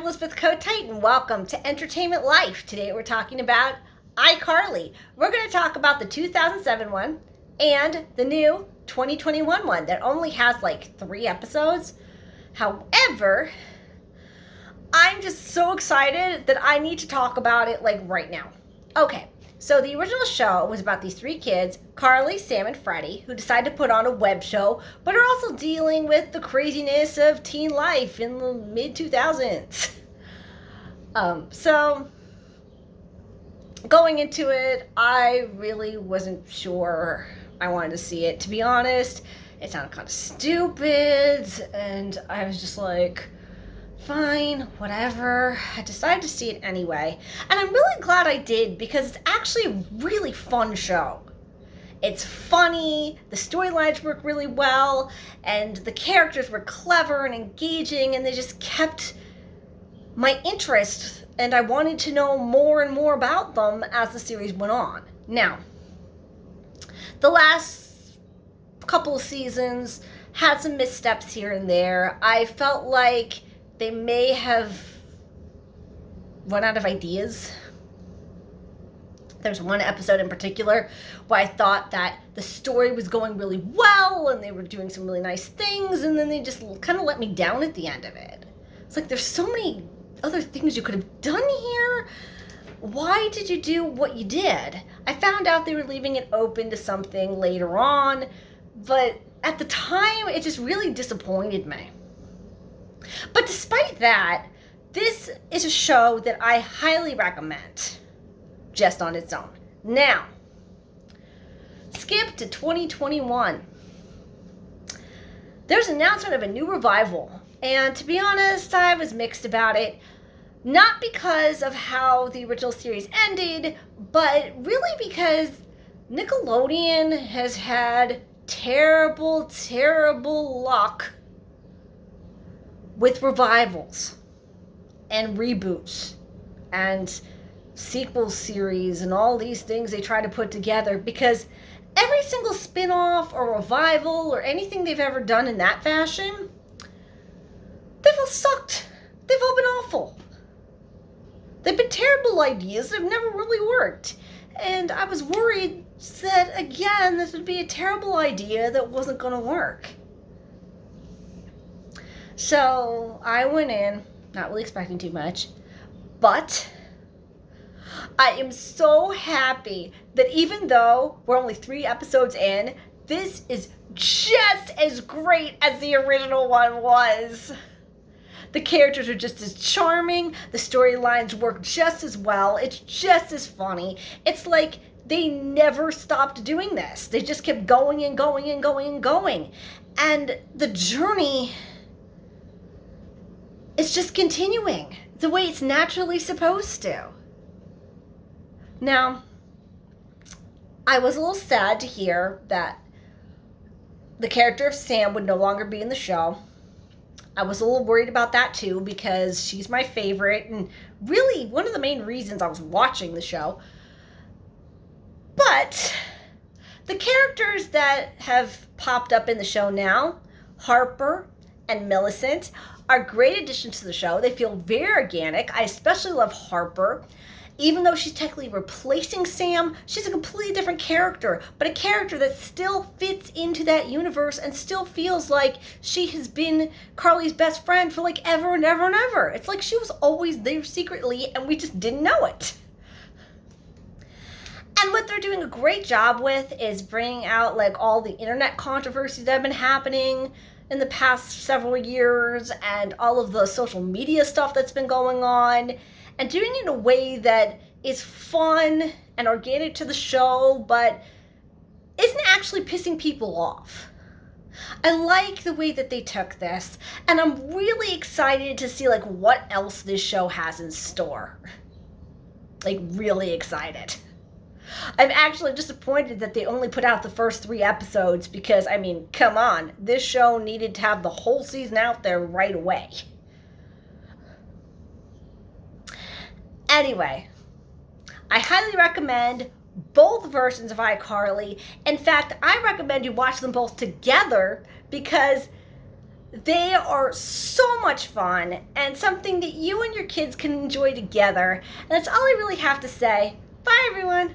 Elizabeth Kotite, and welcome to Entertainment Life. Today we're talking about iCarly. We're going to talk about the 2007 one and the new 2021 one that only has like 3 episodes. However, I'm just so excited that I need to talk about it like right now. Okay, so the original show was about these 3 kids, Carly, Sam, and Freddie, who decided to put on a web show, but are also dealing with the craziness of teen life in the mid-2000s. So, going into it, I really wasn't sure I wanted to see it. To be honest, it sounded kind of stupid, and I was just like, fine, whatever. I decided to see it anyway. And I'm really glad I did because it's actually a really fun show. It's funny, the storylines work really well, and the characters were clever and engaging, and they just kept my interest, and I wanted to know more and more about them as the series went on. Now, the last couple of seasons had some missteps here and there. I felt like they may have run out of ideas. There's one episode in particular where I thought that the story was going really well and they were doing some really nice things, and then they just kind of let me down at the end of it. It's like, there's so many other things you could have done here. Why did you do what you did? I found out they were leaving it open to something later on, but at the time, it just really disappointed me. But despite that, this is a show that I highly recommend, just on its own. Now, skip to 2021. There's an announcement of a new revival, and to be honest, I was mixed about it. Not because of how the original series ended, but really because Nickelodeon has had terrible luck with revivals and reboots and sequel series and all these things they try to put together, because every single spin-off or revival or anything they've ever done in that fashion, they've all sucked. They've all been awful. They've been terrible ideas. They've never really worked. And I was worried that, again, this would be a terrible idea that wasn't going to work. So I went in, not really expecting too much, but I am so happy that even though we're only 3 episodes in, this is just as great as the original one was. The characters are just as charming, the storylines work just as well, it's just as funny. It's like they never stopped doing this. They just kept going and going and going and going. And the journey is just continuing the way it's naturally supposed to. Now, I was a little sad to hear that the character of Sam would no longer be in the show. I was a little worried about that too, because she's my favorite and really one of the main reasons I was watching the show. But the characters that have popped up in the show now, Harper and Millicent, are great additions to the show. They feel very organic. I especially love Harper. Even though she's technically replacing Sam, she's a completely different character, but a character that still fits into that universe and still feels like she has been Carly's best friend for like ever and ever and ever. It's like she was always there secretly and we just didn't know it. And what they're doing a great job with is bringing out like all the internet controversies that have been happening in the past several years and all of the social media stuff that's been going on, and doing it in a way that is fun and organic to the show, but isn't actually pissing people off. I like the way that they took this, and I'm really excited to see like what else this show has in store. Like, really excited. I'm actually disappointed that they only put out the first 3 episodes because, I mean, come on, this show needed to have the whole season out there right away. Anyway, I highly recommend both versions of iCarly. In fact, I recommend you watch them both together because They are so much fun and something that you and your kids can enjoy together. And that's all I really have to say. Bye, everyone.